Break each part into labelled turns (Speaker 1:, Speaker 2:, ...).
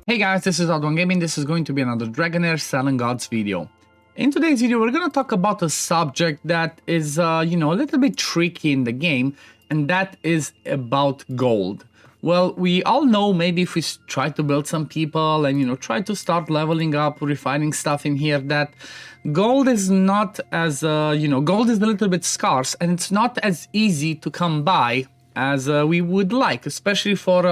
Speaker 1: Hey guys, this is OddOneGaming. This is going to be another Dragonheir SilentGods video. In today's video, we're going to talk about a subject that is, a little bit tricky in the game, and that is about gold. Well, we all know maybe if we try to build some people and, try to start leveling up, refining stuff in here, that gold is not as, gold is a little bit scarce, and it's not as easy to come by as we would like, especially for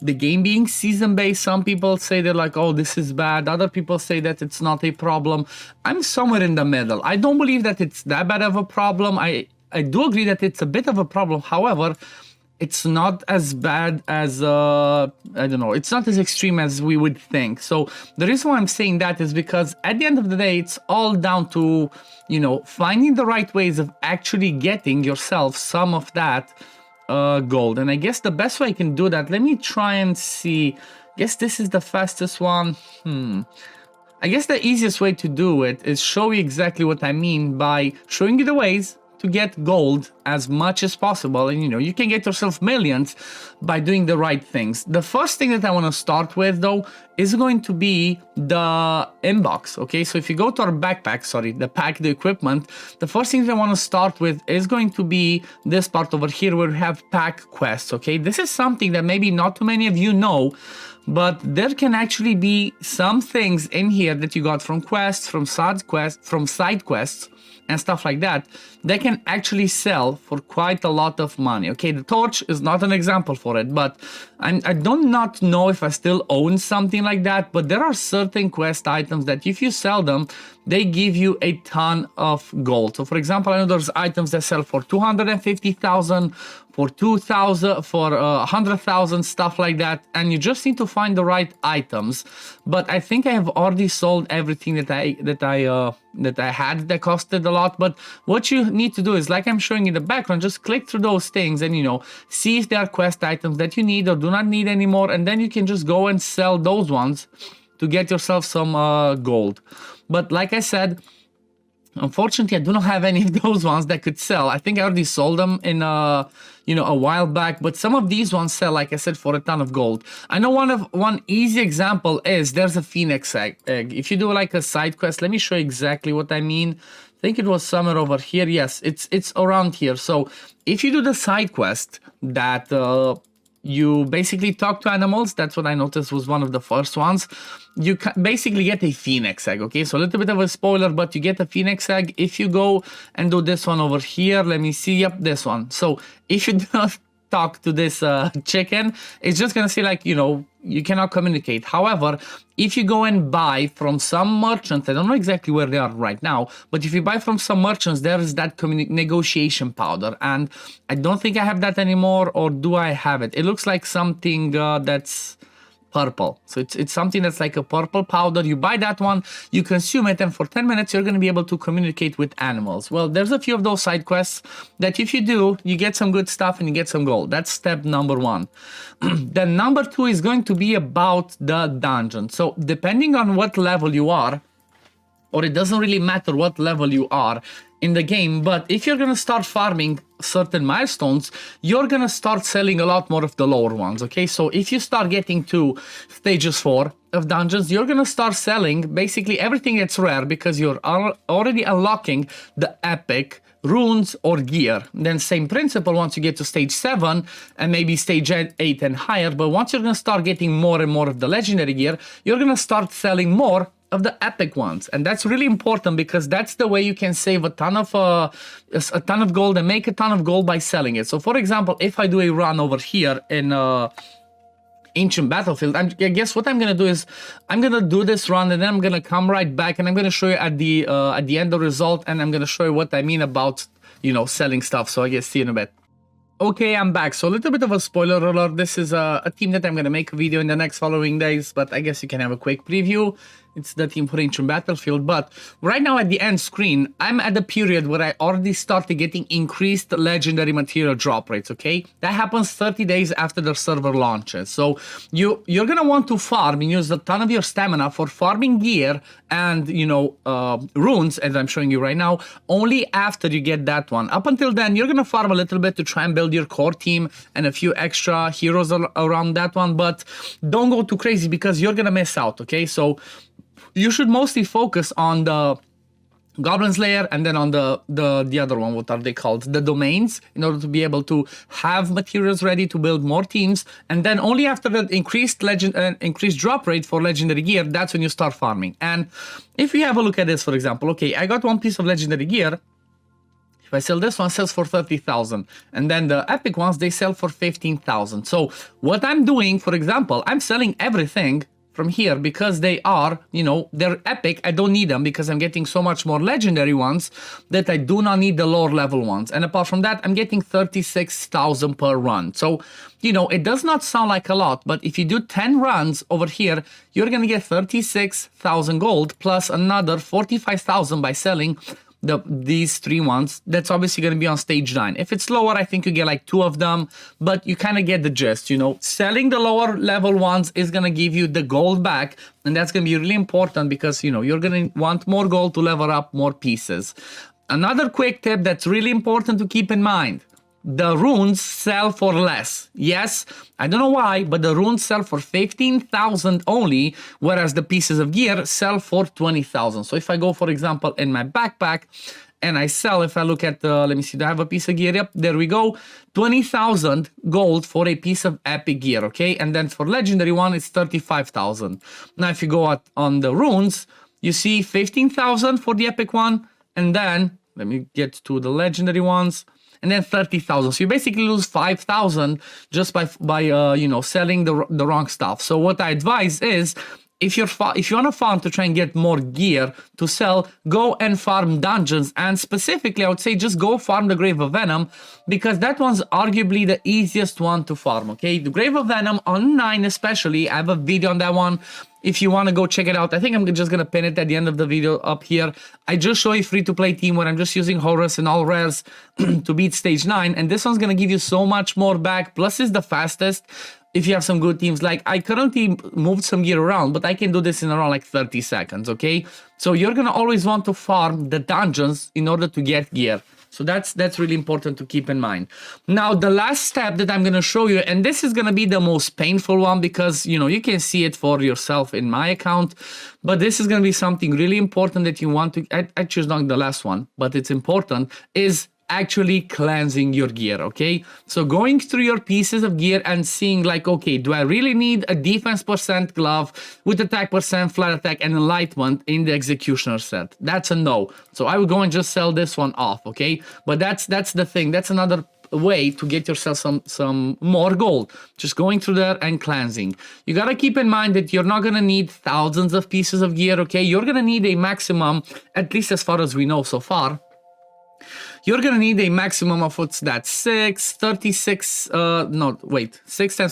Speaker 1: the game being season-based. Some people say they're like, oh, this is bad. Other people say that it's not a problem. I'm somewhere in the middle. I don't believe that it's that bad of a problem. I do agree that it's a bit of a problem. However, it's not as bad as, it's not as extreme as we would think. So the reason why I'm saying that is because at the end of the day, it's all down to, finding the right ways of actually getting yourself some of that gold. And I guess the best way I can do that, let me try and see. I guess this is the fastest one. I guess the easiest way to do it is show you exactly what I mean by showing you the ways to get gold as much as possible, and you can get yourself millions by doing the right things. The first thing that I want to start with though is going to be the inbox. Okay, so if you go to our backpack, the equipment, the first thing that I want to start with is going to be this part over here where we have pack quests. Okay, this is something that maybe not too many of you know, but there can actually be some things in here that you got from quests, from side quests, and stuff like that can actually sell for quite a lot of money. Okay, the torch is not an example for it, but I do not know if I still own something like that, but there are certain quest items that if you sell them, they give you a ton of gold. So for example, I know there's items that sell for 250,000, for 2,000, for 100,000, stuff like that, and you just need to find the right items. But I think I have already sold everything that I had that costed a lot. But what you need to do is, like I'm showing in the background, just click through those things and see if there are quest items that you need or do not need anymore, and then you can just go and sell those ones to get yourself some gold. But like I said, unfortunately, I do not have any of those ones that could sell. I think I already sold them in a while back, but some of these ones sell, like I said, for a ton of gold. I know one easy example is there's a phoenix egg. If you do like a side quest, let me show you exactly what I mean. I think it was somewhere over here. Yes, it's around here. So if you do the side quest that you basically talk to animals, that's what I noticed was one of the first ones. You basically get a phoenix egg. Okay, so a little bit of a spoiler, but you get a phoenix egg if you go and do this one over here. Let me see. Yep, this one. So if you don't talk to this chicken, it's just gonna say like, you cannot communicate. However, if you go and buy from some merchants, I don't know exactly where they are right now, but if you buy from some merchants, there is that negotiation powder, and I don't think I have that anymore, or do I have it? It looks like something that's purple. So it's something that's like a purple powder. You buy that one, you consume it, and for 10 minutes you're going to be able to communicate with animals. Well, there's a few of those side quests that if you do, you get some good stuff and you get some gold. That's step number one. Then number two is going to be about the dungeon. So depending on what level you are, or it doesn't really matter what level you are in the game, but if you're gonna start farming certain milestones, you're gonna start selling a lot more of the lower ones. Okay, so if you start getting to stages 4 of dungeons, you're gonna start selling basically everything that's rare, because you're already unlocking the epic runes or gear. Then same principle once you get to stage 7 and maybe stage 8 and higher, but once you're gonna start getting more and more of the legendary gear, you're gonna start selling more of the epic ones. And that's really important, because that's the way you can save a ton of gold and make a ton of gold by selling it. So for example, if I do a run over here in ancient battlefield, I guess what I'm gonna do is I'm gonna do this run, and then I'm gonna come right back and I'm gonna show you at the end the result, and I'm gonna show you what I mean about selling stuff. So I guess see you in a bit. Okay, I'm back. So a little bit of a spoiler alert. This is a team that I'm going to make a video in the next following days, but I guess you can have a quick preview. It's the team for Ancient Battlefield. But right now at the end screen, I'm at the period where I already started getting increased legendary material drop rates, okay? That happens 30 days after the server launches. So you're gonna want to farm and use a ton of your stamina for farming gear and, you know, runes, as I'm showing you right now, only after you get that one. Up until then, you're gonna farm a little bit to try and build your core team and a few extra heroes around that one, but don't go too crazy because you're gonna miss out, okay? So you should mostly focus on the Goblin Slayer and then on the other one, what are they called? The domains, in order to be able to have materials ready to build more teams. And then only after the increased drop rate for legendary gear, that's when you start farming. And if we have a look at this, for example, okay, I got one piece of legendary gear. If I sell this one, sells for 30,000, and then the epic ones, they sell for 15,000. So what I'm doing, for example, I'm selling everything from here because they are, you know, they're epic. I don't need them because I'm getting so much more legendary ones that I do not need the lower level ones. And apart from that, I'm getting 36,000 per run. So, you know, it does not sound like a lot, but if you do 10 runs over here, you're gonna get 36,000 gold plus another 45,000 by selling these 3 ones. That's obviously going to be on stage 9. If it's lower, I think you get like 2 of them, but you kind of get the gist, you know. Selling the lower level ones is going to give you the gold back, and that's going to be really important because, you know, you're going to want more gold to level up more pieces. Another quick tip that's really important to keep in mind: the runes sell for less. Yes, I don't know why, but the runes sell for 15,000 only, whereas the pieces of gear sell for 20,000. So if I go, for example, in my backpack and I sell, if I look at, let me see, do I have a piece of gear? Yep, there we go. 20,000 gold for a piece of epic gear, okay? And then for legendary one, it's 35,000. Now, if you go on the runes, you see 15,000 for the epic one, and then, let me get to the legendary ones, and then 30,000. So you basically lose 5,000 just by you know, selling the wrong stuff. So what I advise is, if you want to farm to try and get more gear to sell, go and farm dungeons. And specifically, I would say just go farm the Grave of Venom, because that one's arguably the easiest one to farm, okay? The Grave of Venom on 9 especially, I have a video on that one. If you want to go check it out, I think I'm just going to pin it at the end of the video up here. I just show a free-to-play team where I'm just using Horus and all rares to beat stage 9. And this one's going to give you so much more back. Plus, it's the fastest if you have some good teams. Like, I currently moved some gear around, but I can do this in around like 30 seconds, okay? So you're going to always want to farm the dungeons in order to get gear. So that's really important to keep in mind. Now, the last step that I'm going to show you, and this is going to be the most painful one because, you know, you can see it for yourself in my account, but this is going to be something really important that you want to, I choose not the last one, but it's important, is actually cleansing your gear, okay? So going through your pieces of gear and seeing like, okay, do I really need a defense % glove with attack %, flat attack, and enlightenment in the executioner set? That's a no. So I would go and just sell this one off, okay? But that's the thing. That's another way to get yourself some more gold, just going through there and cleansing. You got to keep in mind that you're not going to need thousands of pieces of gear, okay? You're going to need a maximum, at least as far as we know so far, you're going to need a maximum of, what's that, 6 times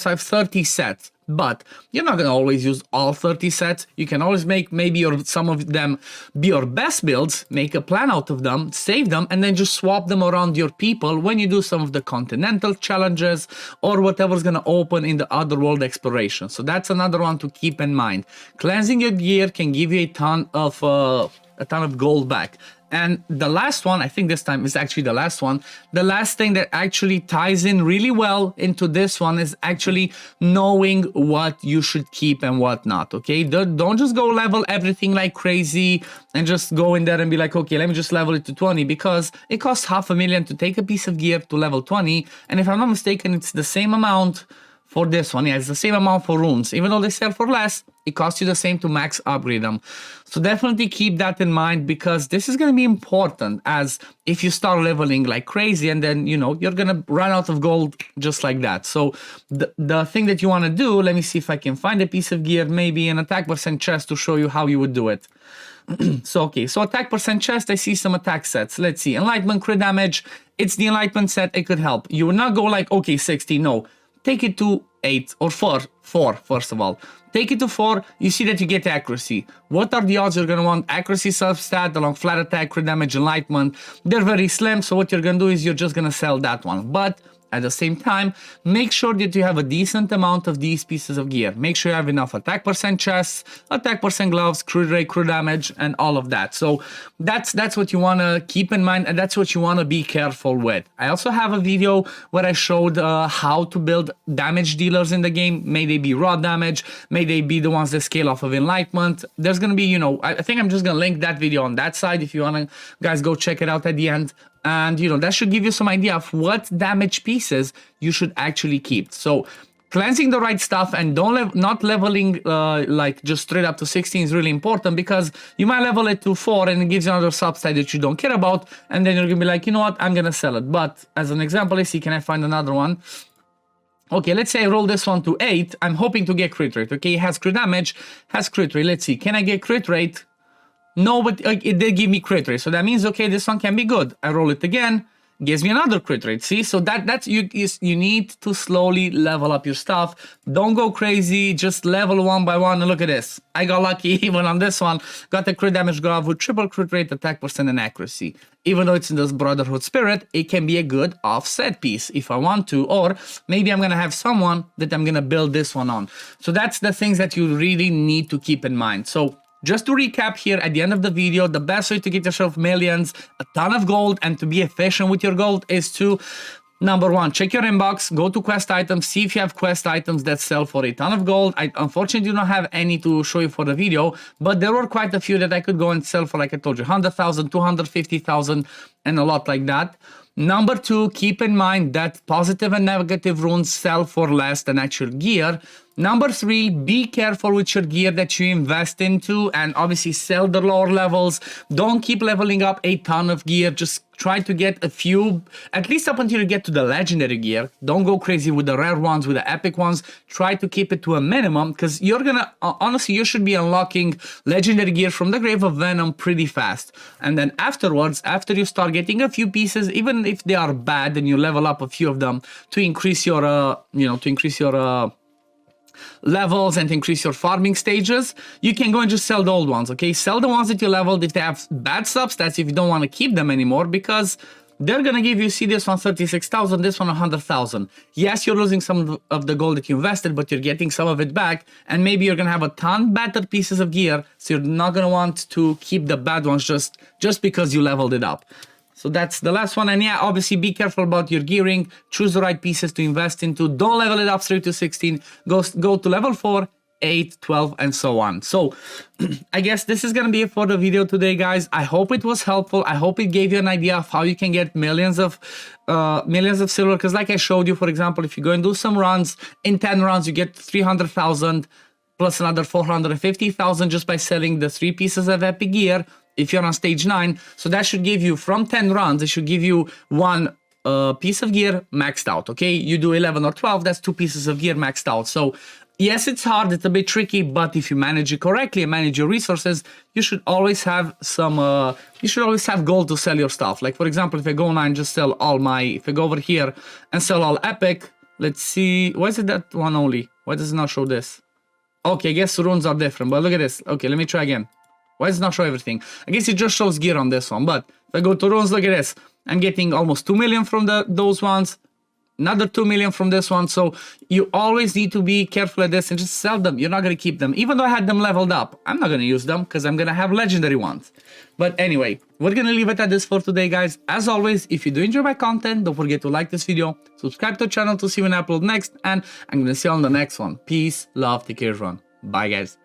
Speaker 1: 5, 30 sets. But you're not going to always use all 30 sets. You can always make maybe some of them be your best builds, make a plan out of them, save them, and then just swap them around your people when you do some of the continental challenges or whatever's going to open in the otherworld exploration. So that's another one to keep in mind. Cleansing your gear can give you a ton of gold back. And the last one, I think this time is actually the last one. The last thing that actually ties in really well into this one is actually knowing what you should keep and what not, okay? Don't just go level everything like crazy and just go in there and be like, okay, let me just level it to 20, because it costs $500,000 to take a piece of gear to level 20. And if I'm not mistaken, it's the same amount for this one. Yeah, it's the same amount for runes. Even though they sell for less, it costs you the same to max upgrade them. So definitely keep that in mind, because this is going to be important, as if you start leveling like crazy and then, you know, you're going to run out of gold just like that. So the thing that you want to do, let me see if I can find a piece of gear, maybe an attack % chest to show you how you would do it. So, okay, so attack % chest, I see some attack sets. Let's see, enlightenment, crit damage, it's the enlightenment set, it could help. You would not go like, okay, 60, no. Take it to 8 or 4 first of all. Take it to 4, you see that you get accuracy. What are the odds you're gonna want? Accuracy substat along flat attack, crit damage, enlightenment. They're very slim, so what you're gonna do is you're just gonna sell that one. But at the same time, make sure that you have a decent amount of these pieces of gear. Make sure you have enough attack percent chests, attack percent gloves, crit rate, crit damage, and all of that. So that's what you want to keep in mind, and that's what you want to be careful with. I also have a video where I showed how to build damage dealers in the game. May they be raw damage, may they be the ones that scale off of enlightenment. There's going to be, I think I'm just going to link that video on that side if you want to, guys, go check it out at the end. And, that should give you some idea of what damage pieces you should actually keep. So cleansing the right stuff and not leveling like just straight up to 16 is really important, because you might level it to 4 and it gives you another substat that you don't care about. And then you're going to be like, you know what, I'm going to sell it. But as an example, let's see, can I find another one? Okay, let's say I roll this one to 8. I'm hoping to get crit rate. Okay, it has crit damage, has crit rate. Let's see, can I get crit rate? No, but it did give me crit rate, so that means, okay, this one can be good. I roll it again, gives me another crit rate. See, so that's you need to slowly level up your stuff. Don't go crazy, just level one by one. And look at this, I got lucky even on this one. Got a crit damage glove with triple crit rate, attack percent, and accuracy. Even though it's in this Brotherhood spirit, it can be a good offset piece if I want to, or maybe I'm gonna have someone that I'm gonna build this one on. So that's the things that you really need to keep in mind. So just to recap here at the end of the video, the best way to get yourself millions, a ton of gold, and to be efficient with your gold is to, number one, check your inbox, go to quest items, see if you have quest items that sell for a ton of gold. I unfortunately do not have any to show you for the video, but there were quite a few that I could go and sell for, like I told you, 100,000, 250,000, and a lot like that. Number two, keep in mind that positive and negative runes sell for less than actual gear. Number three, be careful with your gear that you invest into, and obviously sell the lower levels. Don't keep leveling up a ton of gear. Just try to get a few, at least up until you get to the legendary gear. Don't go crazy with the rare ones, with the epic ones. Try to keep it to a minimum, because you're gonna, honestly, you should be unlocking legendary gear from the Grave of Venom pretty fast. And then afterwards, after you start getting a few pieces, even if they are bad, and you level up a few of them to increase your, levels and increase your farming stages, you can go and just sell the old ones. Okay, sell the ones that you leveled if they have bad substats, if you don't want to keep them anymore, because they're gonna give you, see, this one 36,000, this one 100,000. Yes, you're losing some of the gold that you invested, but you're getting some of it back, and maybe you're gonna have a ton better pieces of gear, so you're not gonna want to keep the bad ones just because you leveled it up. So that's the last one. And yeah, obviously be careful about your gearing. Choose the right pieces to invest into. Don't level it up straight to 16. Go to level 4, 8, 12, and so on. So I guess this is going to be it for the video today, guys. I hope it was helpful. I hope it gave you an idea of how you can get millions of silver. Because like I showed you, for example, if you go and do some runs, in 10 runs, you get 300,000 plus another 450,000 just by selling the 3 pieces of epic gear. If you're on stage 9, so that should give you, from 10 runs, it should give you 1 piece of gear maxed out, okay? You do 11 or 12, that's 2 pieces of gear maxed out. So yes, it's hard, it's a bit tricky, but if you manage it correctly and manage your resources, you should always have some, you should always have gold to sell your stuff. Like for example, if I go now and just sell all my, if I go over here and sell all epic, let's see, why is it that one only? Why does it not show this? Okay, I guess runes are different, but look at this. Okay, let me try again. Why does it not show everything? I guess it just shows gear on this one, but if I go to runes, look at this. I'm getting almost 2 million from those ones, another 2 million from this one. So you always need to be careful at this and just sell them. You're not going to keep them. Even though I had them leveled up, I'm not going to use them because I'm going to have legendary ones. But anyway, we're going to leave it at this for today, guys. As always, if you do enjoy my content, don't forget to like this video, subscribe to the channel to see when I upload next, and I'm going to see you on the next one. Peace, love, take care, everyone. Bye, guys.